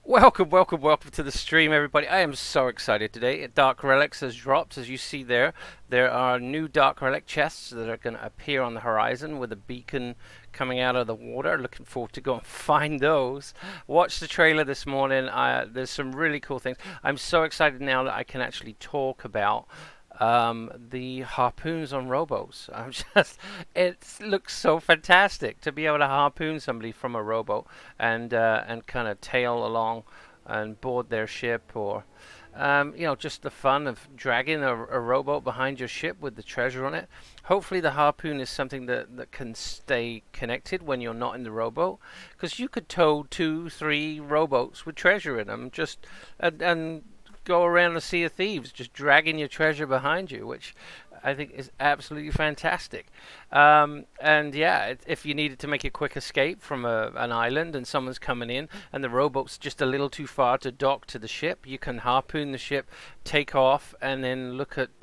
Welcome to the stream, everybody. I am so excited today. Dark Relics has dropped, as you see there. There are new Dark Relic chests that are going to appear on the horizon with a beacon coming out of the water. Looking forward to go and find those. Watch the trailer this morning. There's some really cool things. I'm so excited now that I can actually talk about the harpoons on rowboats. It looks so fantastic to be able to harpoon somebody from a rowboat and kind of tail along and board their ship, or just the fun of dragging a rowboat behind your ship with the treasure on it. Hopefully the harpoon is something that can stay connected when you're not in the rowboat, because you could tow 2, 3 rowboats with treasure in them and go around the Sea of Thieves, just dragging your treasure behind you, which I think is absolutely fantastic. And yeah, if you needed to make a quick escape from an island and someone's coming in and the rowboat's just a little too far to dock to the ship, you can harpoon the ship, take off, and then look at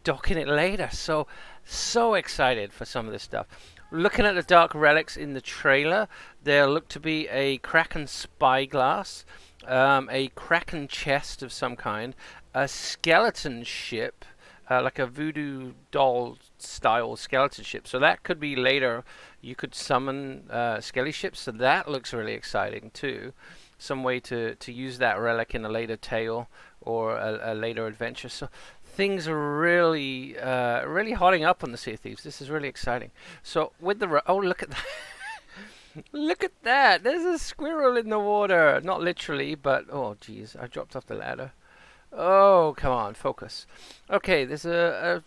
docking it later. So excited for some of this stuff. Looking at the Dark Relics in the trailer, there look to be a Kraken spyglass, a Kraken chest of some kind, a skeleton ship, like a voodoo doll style skeleton ship. So that could be later. You could summon skelly ships, so that looks really exciting too. Some way to use that relic in a later tale or a later adventure. So things are really hotting up on the Sea of Thieves. This is really exciting. So with the oh, look at that. Look at that! There's a squirrel in the water. Not literally, but oh geez, I dropped off the ladder. Oh, come on, focus. Okay, there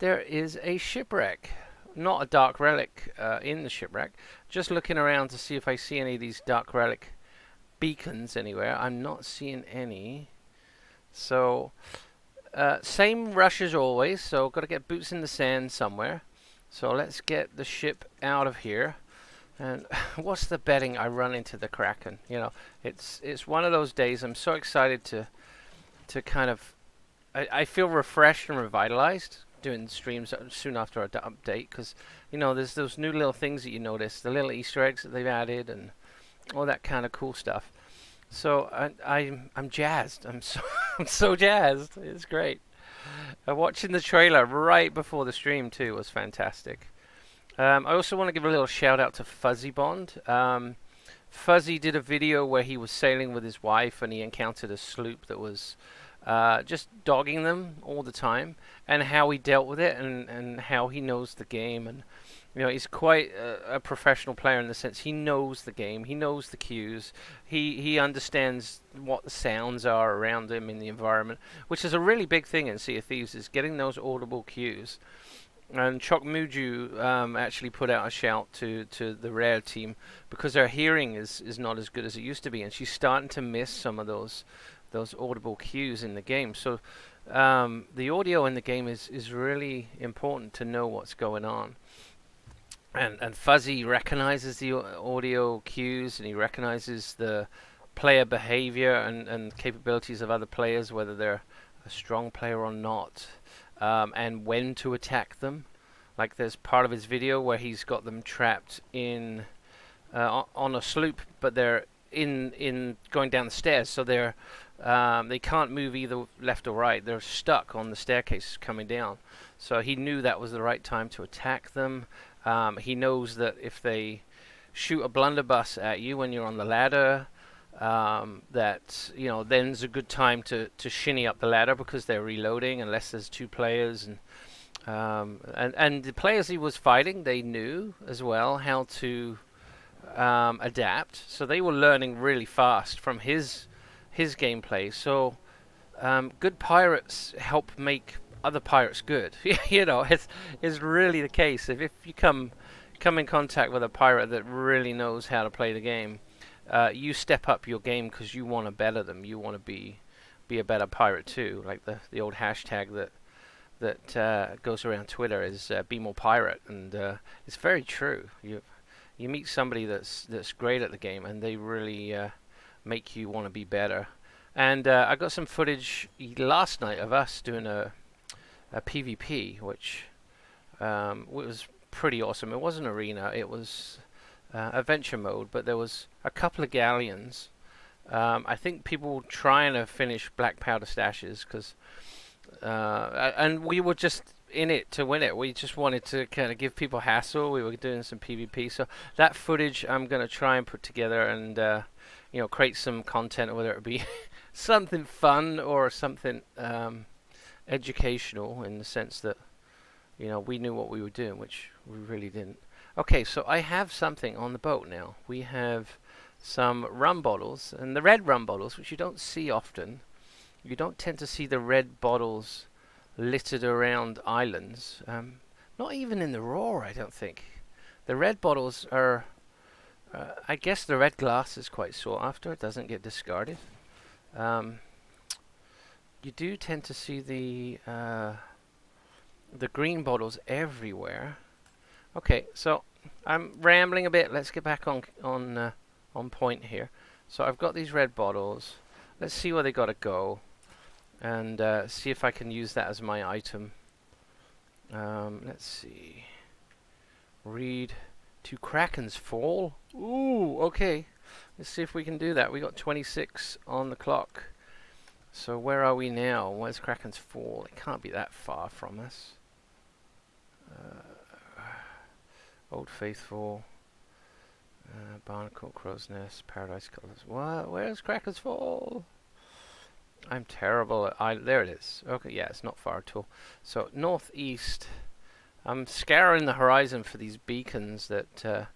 is a shipwreck. Not a Dark Relic in the shipwreck. Just looking around to see if I see any of these Dark Relic beacons anywhere. I'm not seeing any. So, same rush as always. So, got to get boots in the sand somewhere. So let's get the ship out of here. And what's the betting I run into the Kraken? You know, it's one of those days. I'm so excited to kind of, I feel refreshed and revitalized doing streams soon after our update, because there's those new little things that you notice, the little Easter eggs that they've added and all that kind of cool stuff. So I'm jazzed. I'm so jazzed. It's great. Watching the trailer right before the stream too was fantastic. I also want to give a little shout out to Fuzzy Bond. Fuzzy did a video where he was sailing with his wife and he encountered a sloop that was just dogging them all the time, and how he dealt with it and how he knows the game. And he's quite a professional player in the sense he knows the game, he knows the cues, he understands what the sounds are around him in the environment, which is a really big thing in Sea of Thieves, is getting those audible cues. And Chok Muju actually put out a shout to the Rare team, because their hearing is not as good as it used to be, and she's starting to miss some of those audible cues in the game. So the audio in the game is really important to know what's going on. And Fuzzy recognizes the audio cues, and he recognizes the player behavior and capabilities of other players, whether they're a strong player or not. And when to attack them. Like there's part of his video where he's got them trapped in on a sloop, but they're in going down the stairs, so they can't move either left or right. They're stuck on the staircase coming down. So he knew that was the right time to attack them. He knows that if they shoot a blunderbuss at you when you're on the ladder, that then's a good time to shinny up the ladder, because they're reloading unless there's 2 players. And the players he was fighting, they knew as well how to adapt, so they were learning really fast from his gameplay. So good pirates help make other pirates good. It's really the case. If you come in contact with a pirate that really knows how to play the game, you step up your game because you want to better them. You want to be a better pirate too. Like the old hashtag that goes around Twitter is "Be More Pirate," and it's very true. You meet somebody that's great at the game, and they really make you want to be better. And I got some footage last night of us doing a PvP, which was pretty awesome. It wasn't arena. It was adventure mode, but there was a couple of galleons I think people trying to finish black powder stashes because, and we were just in it to win it. We just wanted to kind of give people hassle. We were doing some PvP, so that footage I'm gonna try and put together and create some content, whether it be something fun or something educational in the sense that we knew what we were doing, which we really didn't. Okay, so I have something on the boat now. We have some rum bottles, and the red rum bottles, which you don't see often. You don't tend to see the red bottles littered around islands. Not even in the Roar, I don't think. The red bottles are, I guess the red glass is quite sought after. It doesn't get discarded. You do tend to see the green bottles everywhere. Okay, so I'm rambling a bit. Let's get back on point here. So I've got these red bottles. Let's see where they gotta go, and see if I can use that as my item. Let's see. Read to Kraken's Fall. Ooh, okay. Let's see if we can do that. We got 26 on the clock. So where are we now? Where's Kraken's Fall? It can't be that far from us. Old Faithful, Barnacle, Crow's Nest, Paradise Colors. What? Where's Kraken's Fall? I'm terrible at... there it is. Okay, yeah, it's not far at all. So, northeast. I'm scouring the horizon for these beacons that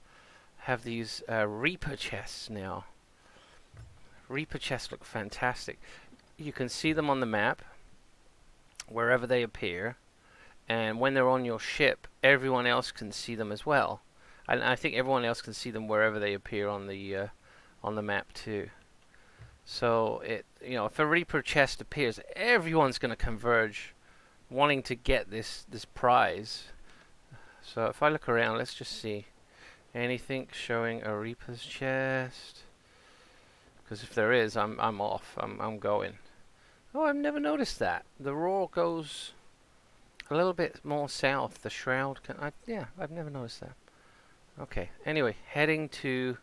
have these Reaper chests now. Reaper chests look fantastic. You can see them on the map, wherever they appear. And when they're on your ship, everyone else can see them as well. And I think everyone else can see them wherever they appear on the map too. So if a Reaper chest appears, everyone's going to converge, wanting to get this prize. So if I look around, let's just see anything showing a Reaper's chest. Because if there is, I'm off. I'm going. Oh, I've never noticed that. The Roar goes a little bit more south. The Shroud yeah, I've never noticed that. Okay, anyway, heading to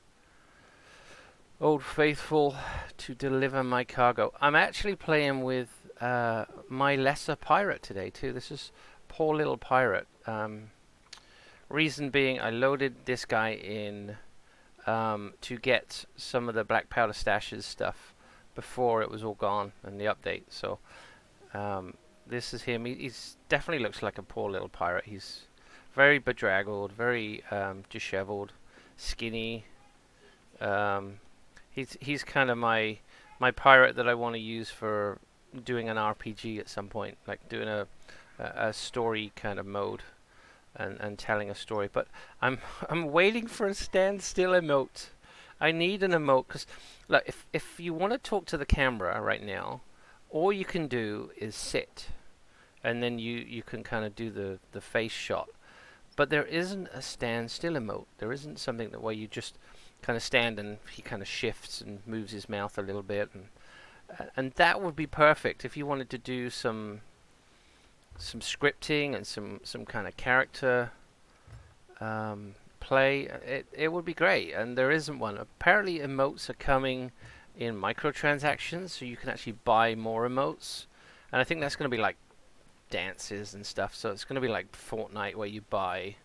Old Faithful to deliver my cargo. I'm actually playing with my lesser pirate today too. This is poor little pirate. Reason being, I loaded this guy in to get some of the black powder stashes stuff before it was all gone in the update. So this is him. He's definitely looks like a poor little pirate. He's very bedraggled, very disheveled, skinny. He's kind of my pirate that I want to use for doing an RPG at some point, like doing a story kind of mode and telling a story. But I'm waiting for a standstill emote. I need an emote because, look, if you want to talk to the camera right now, all you can do is sit, and then you can kind of do the face shot. But there isn't a standstill emote. There isn't something that where you just kind of stand and he kind of shifts and moves his mouth a little bit, and that would be perfect if you wanted to do some scripting and some kind of character play. It would be great, and there isn't one. Apparently emotes are coming in microtransactions, so you can actually buy more emotes, and I think that's going to be like dances and stuff. So it's going to be like Fortnite, where you buy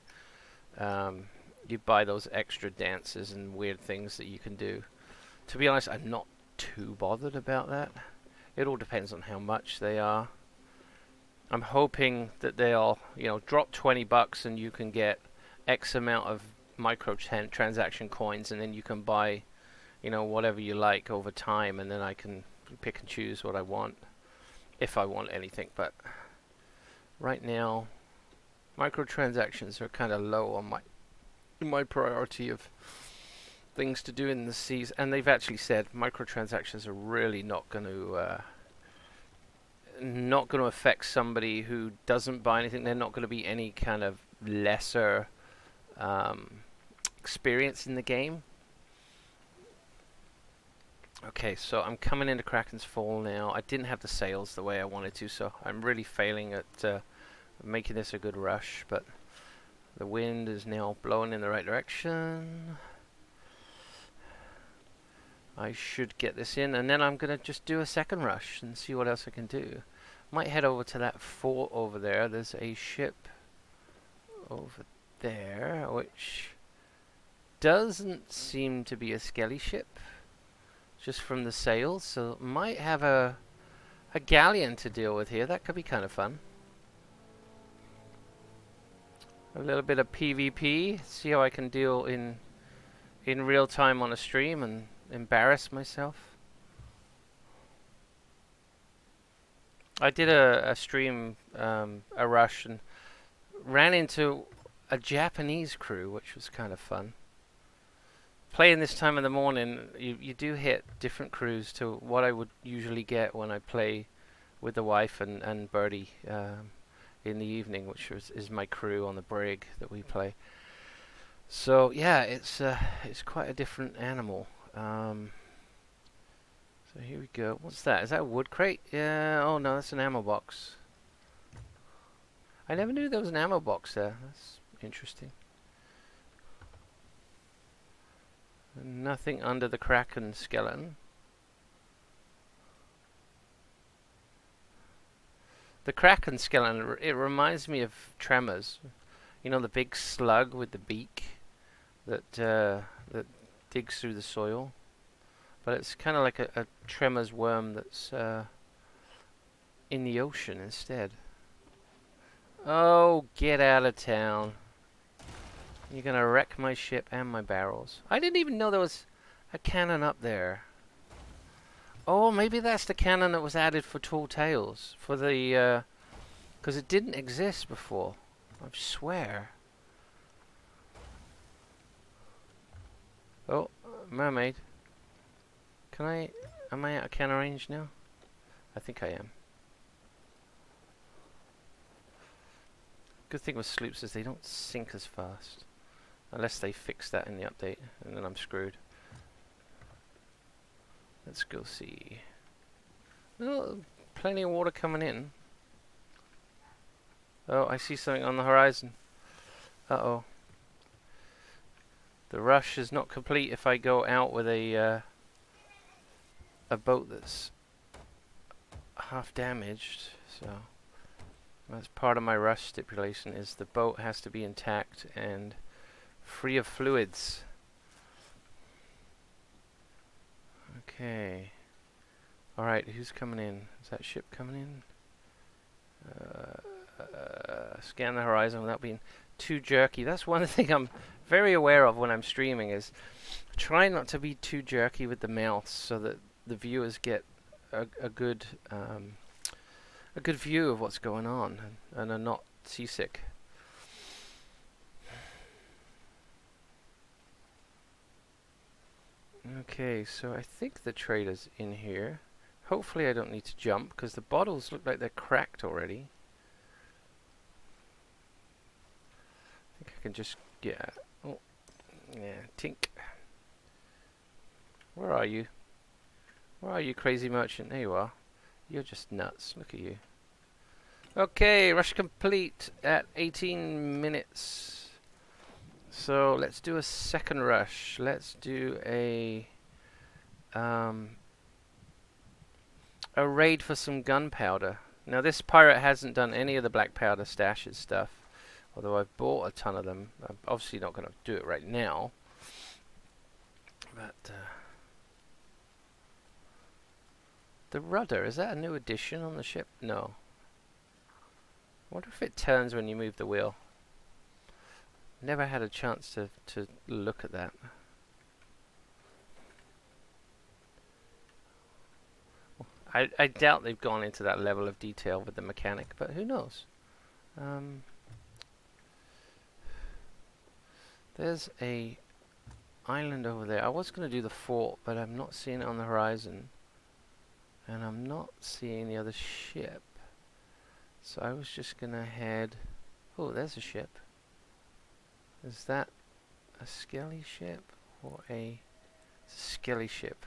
those extra dances and weird things that you can do. To be honest, I'm not too bothered about that. It all depends on how much they are. I'm hoping that they'll, drop $20 and you can get X amount of microtransaction coins, and then you can buy, whatever you like over time, and then I can pick and choose what I want, if I want anything. But right now, microtransactions are kind of low on my priority of things to do in the seas, and they've actually said microtransactions are really not going to affect somebody who doesn't buy anything. They're not going to be any kind of lesser experience in the game. Okay, so I'm coming into Kraken's Fall now. I didn't have the sails the way I wanted to, so I'm really failing at making this a good rush, but the wind is now blowing in the right direction. I should get this in, and then I'm gonna just do a second rush and see what else I can do. Might head over to that fort over there. There's a ship over there, which doesn't seem to be a skelly ship, just from the sails. So might have a galleon to deal with here. That could be kind of fun. A little bit of PvP. See how I can deal in real time on a stream and embarrass myself. I did a stream, a rush, and ran into a Japanese crew, which was kind of fun. Playing this time of the morning, you do hit different crews to what I would usually get when I play with the wife and Birdie in the evening, which is my crew on the brig that we play. So yeah, it's quite a different animal. So here we go. What's that? Is that a wood crate? Yeah. Oh no, that's an ammo box. I never knew there was an ammo box there. That's interesting. Nothing under the Kraken skeleton. The Kraken skeleton, it reminds me of Tremors. You know, the big slug with the beak that digs through the soil. But it's kind of like a Tremors worm that's in the ocean instead. Oh, get out of town. You're gonna wreck my ship and my barrels. I didn't even know there was a cannon up there. Oh, maybe that's the cannon that was added for Tall Tales. For the, because it didn't exist before. I swear. Oh, mermaid. Am I out of cannon range now? I think I am. Good thing with sloops is they don't sink as fast. Unless they fix that in the update, and then I'm screwed. Let's go see. Oh, plenty of water coming in. Oh, I see something on the horizon. Uh-oh. The rush is not complete if I go out with a boat that's half damaged. So that's part of my rush stipulation, is the boat has to be intact and free of fluids. Okay. Alright, who's coming in? Is that ship coming in? Scan the horizon without being too jerky. That's one thing I'm very aware of when I'm streaming, is try not to be too jerky with the mouse so that the viewers get a good view of what's going on and are not seasick. Okay, so I think the trader's in here. Hopefully I don't need to jump, because the bottles look like they're cracked already. I think I can just get... Oh, yeah, tink. Where are you? Where are you, crazy merchant? There you are. You're just nuts. Look at you. Okay, rush complete at 18 minutes. So let's do a second rush. Let's do a raid for some gunpowder. Now this pirate hasn't done any of the black powder stashes stuff, although I've bought a ton of them. I'm obviously not going to do it right now. But the rudder, is that a new addition on the ship? No. I wonder if it turns when you move the wheel. Never had a chance to look at that. I doubt they've gone into that level of detail with the mechanic, but who knows? There's a island over there. I was going to do the fort, but I'm not seeing it on the horizon. And I'm not seeing the other ship. So I was just going to head... Oh, there's a ship. Is that a skelly ship or a skelly ship?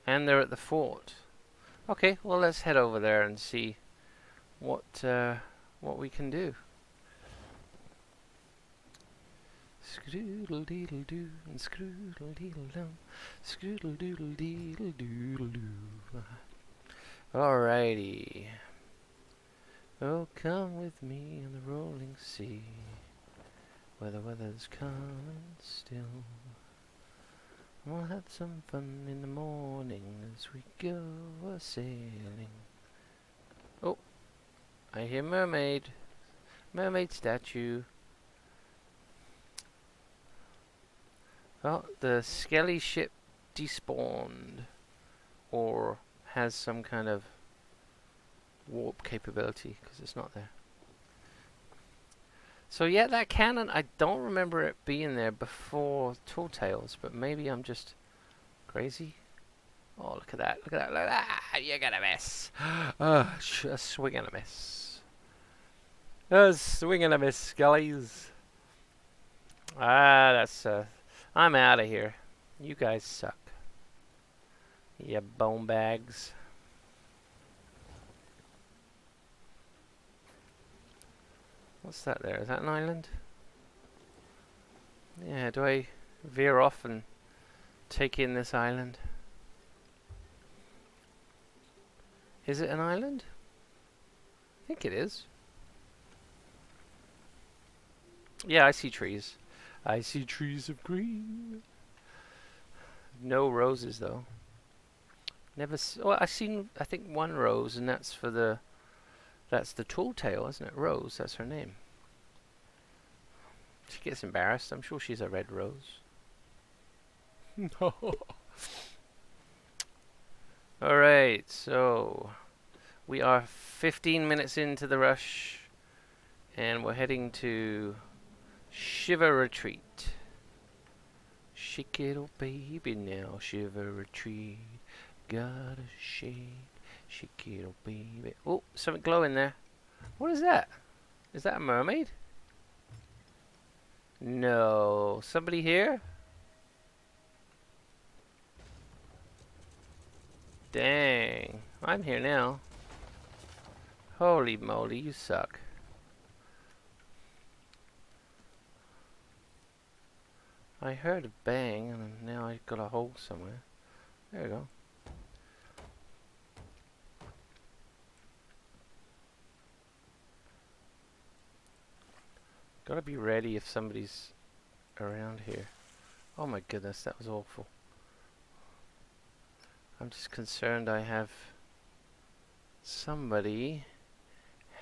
And they're at the fort. Okay, well let's head over there and see what we can do. Scroodle deedle doo and scroodle deedle dum. Scroodle doodle deedle doodle doo. Alrighty. Oh, come with me on the rolling sea, where the weather's calm and still. We'll have some fun in the morning as we go a-sailing. Oh, I hear mermaid. Mermaid statue. Oh, the skelly ship despawned. Or has some kind of warp capability, because it's not there. So yeah, that cannon, I don't remember it being there before Tall Tales, but maybe I'm just crazy. Oh, look at that, look at that, look at that. You're gonna miss. A swing and a miss. A swing and a miss, Scullies. That's, I'm out of here. You guys suck. You bone bags. What's that there? Is that an island? Yeah, do I veer off and take in this island? Is it an island? I think it is. Yeah, I see trees. I see trees of green. No roses though. Never. Oh, I seen. I think one rose, and that's for the. That's the Tall Tale, isn't it? Rose. That's her name. She gets embarrassed. I'm sure she's a red rose. No. All right. So we are 15 minutes into the rush, and we're heading to Shiver Retreat. Shake it, oh baby, now shiver retreat. Gotta shake it, oh baby. Oh, something glowing there. What is that? Is that a mermaid? No. Somebody here? Dang. I'm here now. Holy moly, you suck. I heard a bang, and now I got a hole somewhere. There we go. Gotta be ready if somebody's around here. Oh my goodness, that was awful. I'm just concerned I have somebody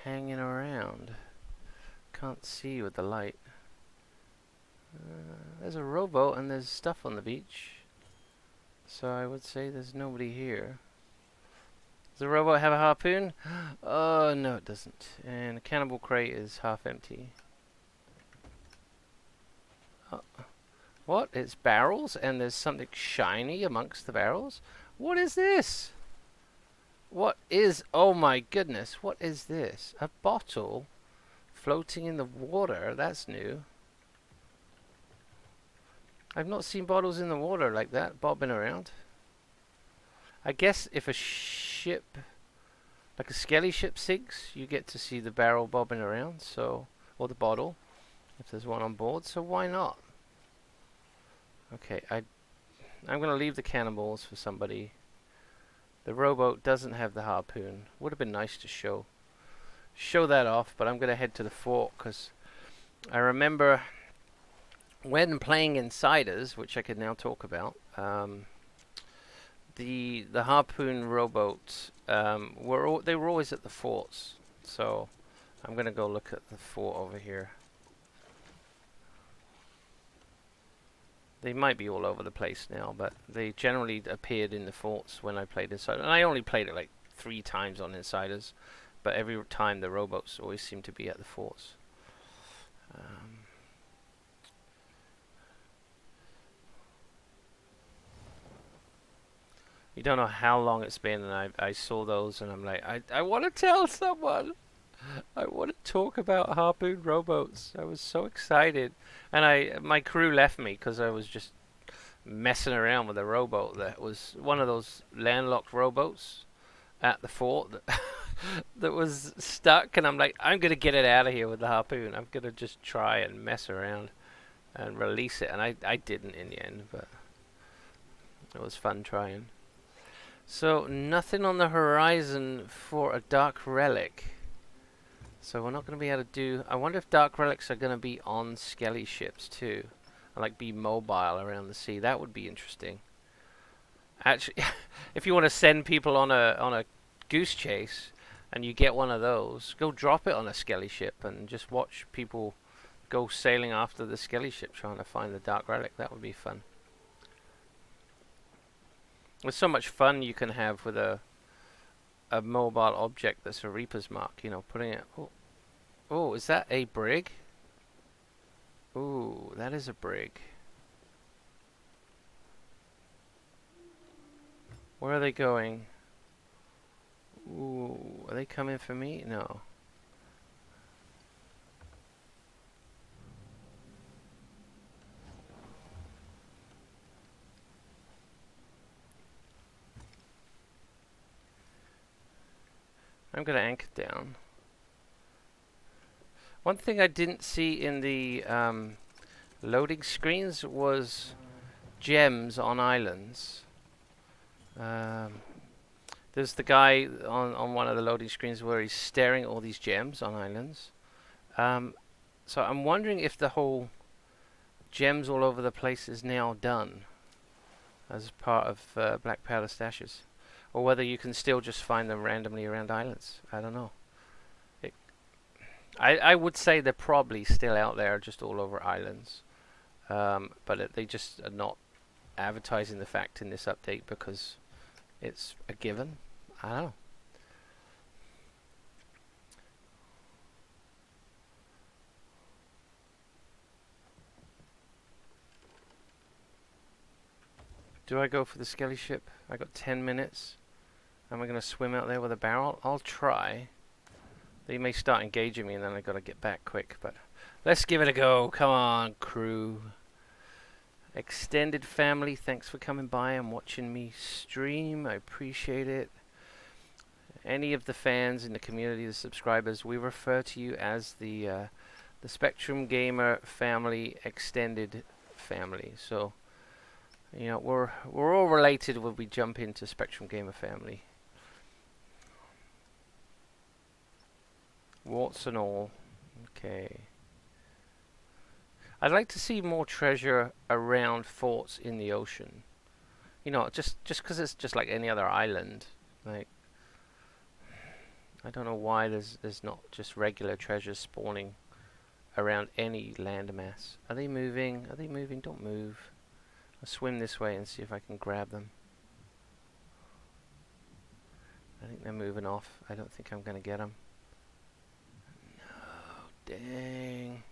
hanging around. Can't see with the light. There's a rowboat and there's stuff on the beach. So I would say there's nobody here. Does the rowboat have a harpoon? Oh, no it doesn't. And the cannibal crate is half empty. What? It's barrels and there's something shiny amongst the barrels? What is this? What is... Oh my goodness. What is this? A bottle floating in the water? That's new. I've not seen bottles in the water like that, bobbing around. I guess if a ship, like a skelly ship sinks, you get to see the barrel bobbing around, so, or the bottle, if there's one on board, so why not? Okay, I'm going to leave the cannonballs for somebody. The rowboat doesn't have the harpoon. Would have been nice to show that off, but I'm going to head to the fort, because I remember... when playing Insiders, which I could now talk about, the harpoon rowboats they were always at the forts. So I'm gonna go look at the fort over here. They might be all over the place now, but they generally appeared in the forts when I played Insiders. And I only played it like 3 times on Insiders, but every time the rowboats always seem to be at the forts. You don't know how long it's been, and I saw those, and I'm like, I want to tell someone. I want to talk about harpoon rowboats. I was so excited, and my crew left me because I was just messing around with a rowboat that was one of those landlocked rowboats at the fort that that was stuck, and I'm like, I'm gonna get it out of here with the harpoon. I'm gonna just try and mess around. and release it. And I didn't in the end, but it was fun trying. So nothing on the horizon for a Dark Relic. So we're not going to be able to do... I wonder if Dark Relics are going to be on skelly ships too. And like be mobile around the sea. That would be interesting. Actually, if you want to send people on a goose chase and you get one of those, go drop it on a skelly ship and just watch people go sailing after the skelly ship trying to find the Dark Relic. That would be fun. There's so much fun you can have with a mobile object that's a Reaper's Mark. You know, putting it... Oh, oh, is that a brig? Ooh, that is a brig. Where are they going? Ooh, are they coming for me? No. I'm gonna anchor down. One thing I didn't see in the loading screens was gems on islands. There's the guy on one of the loading screens where he's staring at all these gems on islands. So I'm wondering if the whole gems all over the place is now done as part of Black Powder stashes, or whether you can still just find them randomly around islands. I don't know. I would say they're probably still out there, just all over islands, but they just are not advertising the fact in this update because it's a given. I don't know. Do I go for the skelly ship? I got 10 minutes. Am I going to swim out there with a barrel? I'll try. They may start engaging me and then I got to get back quick, but let's give it a go. Come on, crew. Extended family, thanks for coming by and watching me stream. I appreciate it. Any of the fans in the community, the subscribers, we refer to you as the Spectrum Gamer family, extended family. So, you know, we're all related when we jump into Spectrum Gamer family. Warts and all. Okay. I'd like to see more treasure around forts in the ocean. You know, just because it's just like any other island. Like, I don't know why there's not just regular treasures spawning around any landmass. Are they moving? Are they moving? Don't move. I'll swim this way and see if I can grab them. I think they're moving off. I don't think I'm going to get them. No, dang.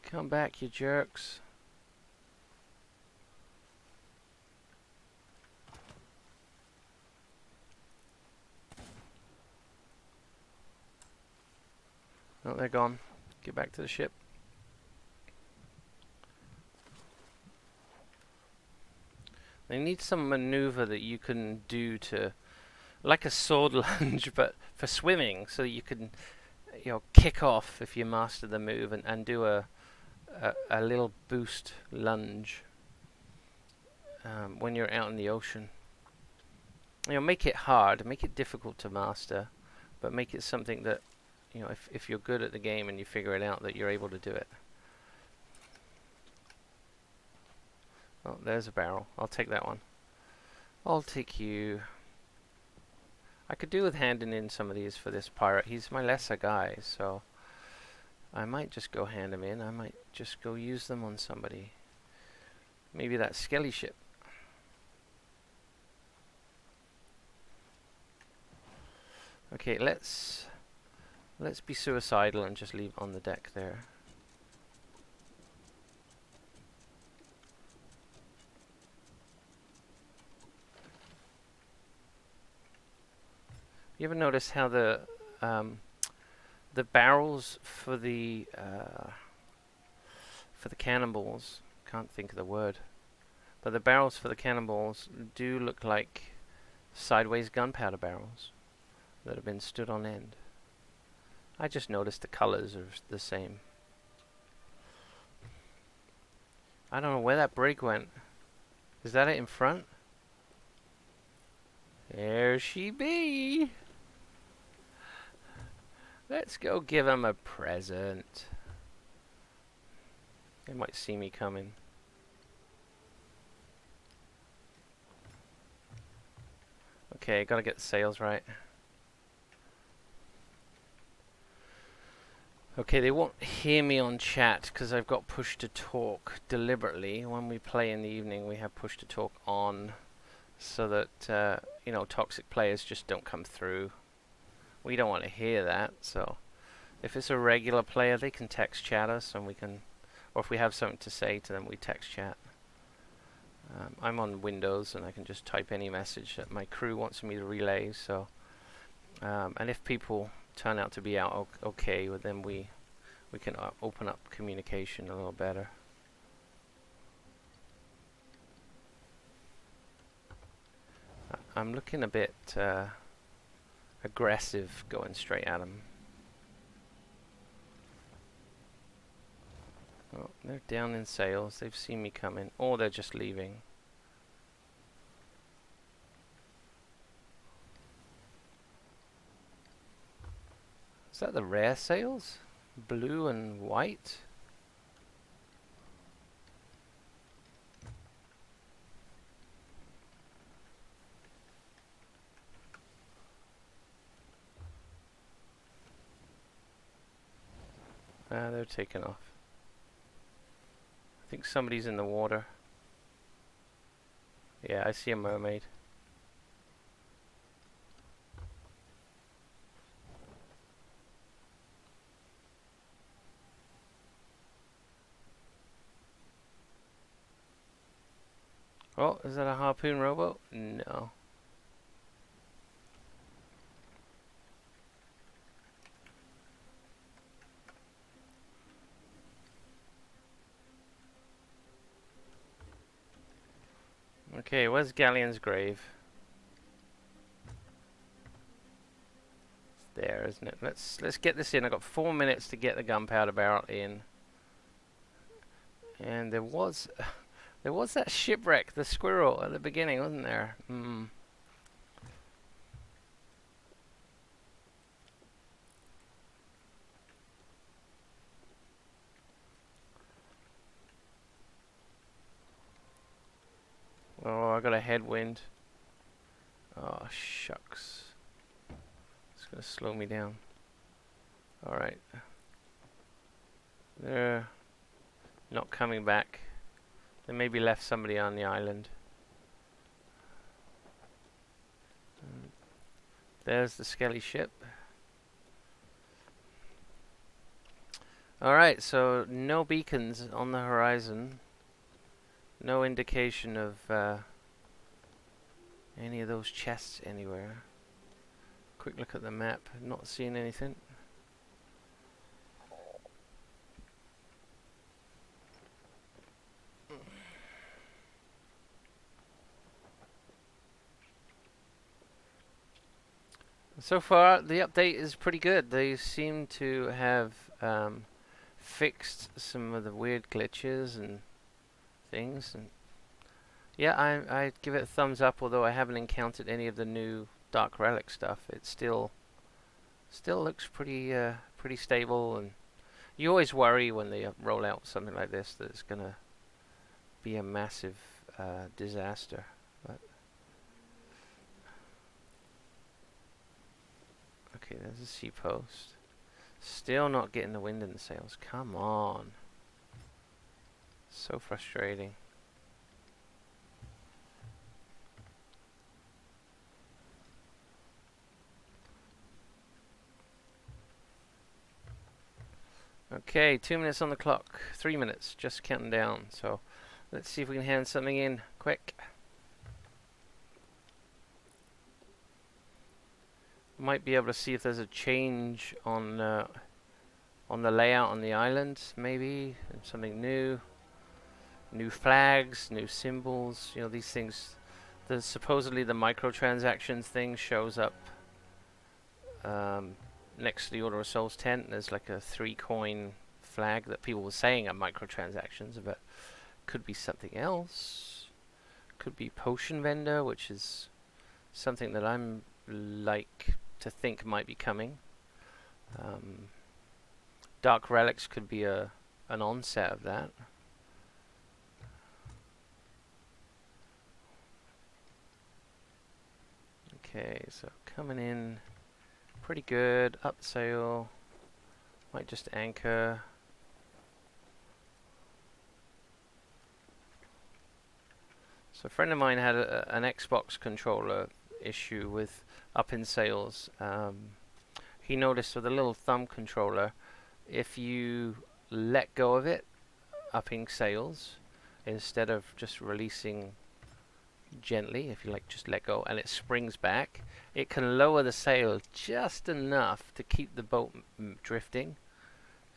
Come back, you jerks. Oh, they're gone. Get back to the ship. They need some maneuver that you can do to, like a sword lunge, but for swimming, so you can, you know, kick off if you master the move and do a little boost lunge when you're out in the ocean. You know, make it hard, make it difficult to master, but make it something that, you know, if you're good at the game and you figure it out, that you're able to do it. Oh, there's a barrel. I'll take that one. I'll take you. I could do with handing in some of these for this pirate. He's my lesser guy, so I might just go hand him in. I might just go use them on somebody. Maybe that skelly ship. Okay, let's be suicidal and just leave on the deck there. You ever notice how the barrels for the cannonballs, can't think of the word, but the barrels for the cannonballs do look like sideways gunpowder barrels that have been stood on end. I just noticed the colors are the same. I don't know where that brig went. Is that it in front? There she be. Let's go give him a present. They might see me coming. Okay, gotta get the sails right. Okay, they won't hear me on chat because I've got push to talk deliberately. When we play in the evening, we have push to talk on so that, you know, toxic players just don't come through. We don't want to hear that, so if it's a regular player, they can text chat us and we can, or if we have something to say to them, we text chat. I'm on Windows and I can just type any message that my crew wants me to relay, so and if people turn out to be out okay, well, then we can open up communication a little better. I'm looking a bit aggressive going straight at them. Oh, they're down in sails. They've seen me coming, or they're just leaving. Is that the rare sails? Blue and white? They're taking off. I think somebody's in the water. Yeah, I see a mermaid. Oh, is that a harpoon rowboat? No. Okay, where's Galleon's grave? It's there, isn't it? Let's get this in. I've got 4 minutes to get the gunpowder barrel in. And there was that shipwreck, the squirrel at the beginning, wasn't there? Oh, I got a headwind. Oh, shucks. It's gonna slow me down. Alright. They're not coming back. They maybe left somebody on the island. There's the skelly ship. Alright, so no beacons on the horizon. No indication of any of those chests anywhere. Quick look at the map. Not seeing anything. So far, the update is pretty good. They seem to have fixed some of the weird glitches and things. And yeah, I give it a thumbs up. Although I haven't encountered any of the new Dark Relic stuff, it still looks pretty stable. And you always worry when they roll out something like this that it's gonna be a massive disaster. But okay, there's a sea post. Still not getting the wind in the sails. Come on. So frustrating. Okay, 2 minutes on the clock. 3 minutes, just counting down. So let's see if we can hand something in quick. Might be able to see if there's a change on the layout on the island, maybe something new. New flags, new symbols. You know, these things. Supposedly the microtransactions thing shows up next to the Order of Souls tent, there's like a 3-coin flag that people were saying are microtransactions, but could be something else. Could be potion vendor, which is something that I'm like to think might be coming. Dark Relics could be an onset of that. Okay, so coming in pretty good. Up sail. Might just anchor. So a friend of mine had an Xbox controller issue with up in sails. He noticed with a little thumb controller, if you let go of it, upping sails, instead of just releasing gently, if you like just let go and it springs back, it can lower the sail just enough to keep the boat drifting.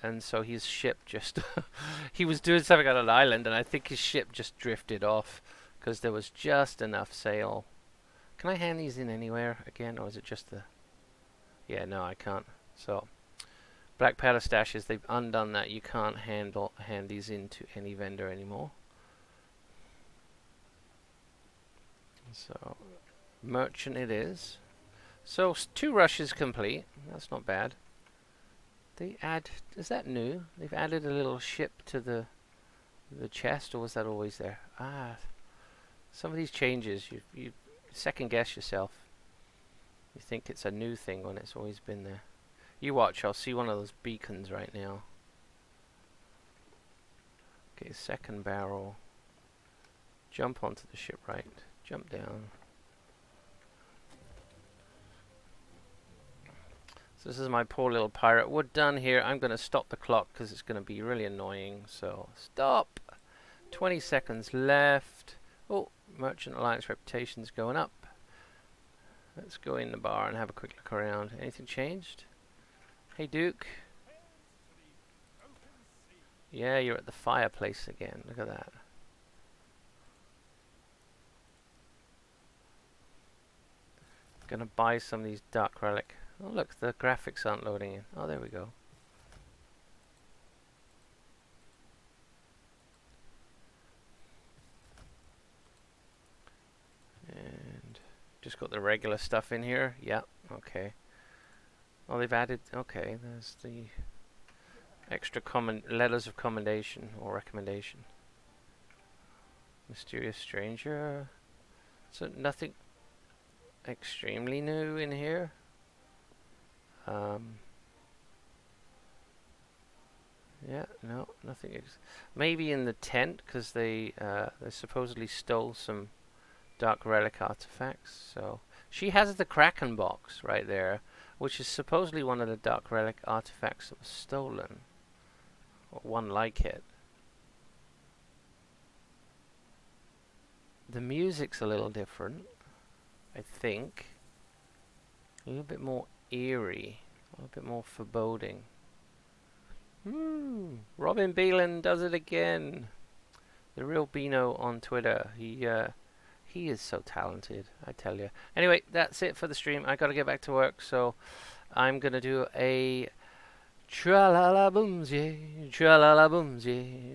And so his ship just he was doing something on an island and I think his ship just drifted off because there was just enough sail. Can I hand these in anywhere again, or is it just the... Yeah, no, I can't. So black powder stashes, they've undone that. You can't hand these into any vendor anymore. So merchant it is. So 2 rushes complete. That's not bad. They add... Is that new? They've added a little ship to the chest, or was that always there? Ah, some of these changes, you second guess yourself. You think it's a new thing when it's always been there. You watch, I'll see one of those beacons right now. Okay, second barrel. Jump onto the shipwright. Jump down. So this is my poor little pirate. We're done here. I'm going to stop the clock because it's going to be really annoying. So stop. 20 seconds left. Oh, Merchant Alliance reputation's going up. Let's go in the bar and have a quick look around. Anything changed? Hey, Duke. Yeah, you're at the fireplace again. Look at that. Gonna buy some of these Dark Relic. Oh, look, the graphics aren't loading in. Oh, there we go. And just got the regular stuff in here. Yeah, okay. Oh, they've added... Okay, there's the extra letters of commendation or recommendation. Mysterious stranger. So nothing extremely new in here. Yeah, no, nothing. Maybe in the tent, because they supposedly stole some Dark Relic artifacts. So she has the Kraken box right there, which is supposedly one of the Dark Relic artifacts that was stolen, or one like it. The music's a little different, I think. A little bit more eerie, a little bit more foreboding. Robin Beelan does it again. The real Beano on Twitter. He is so talented, I tell you. Anyway, that's it for the stream. I got to get back to work, so I'm gonna do a tra-la-la-boomsy, tra-la-la-boomsy.